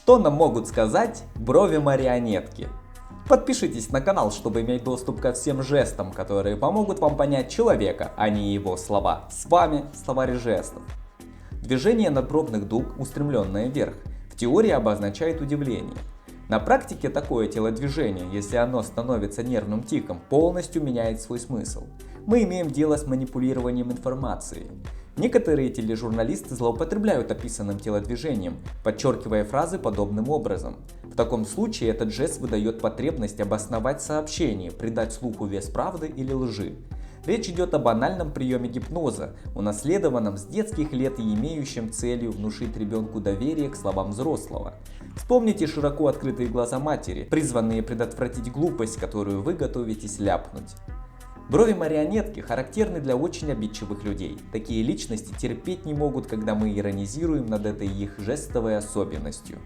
Что нам могут сказать брови-марионетки? Подпишитесь на канал, чтобы иметь доступ ко всем жестам, которые помогут вам понять человека, а не его слова. С вами словарь жестов. Движение надбровных дуг, устремленное вверх, в теории обозначает удивление. На практике такое телодвижение, если оно становится нервным тиком, полностью меняет свой смысл. Мы имеем дело с манипулированием информацией. Некоторые тележурналисты злоупотребляют описанным телодвижением, подчеркивая фразы подобным образом. В таком случае этот жест выдает потребность обосновать сообщение, придать слуху вес правды или лжи. Речь идет о банальном приеме гипноза, унаследованном с детских лет и имеющем целью внушить ребенку доверие к словам взрослого. Вспомните широко открытые глаза матери, призванные предотвратить глупость, которую вы готовитесь ляпнуть. Брови-марионетки характерны для очень обидчивых людей. Такие личности терпеть не могут, когда мы иронизируем над этой их жестовой особенностью.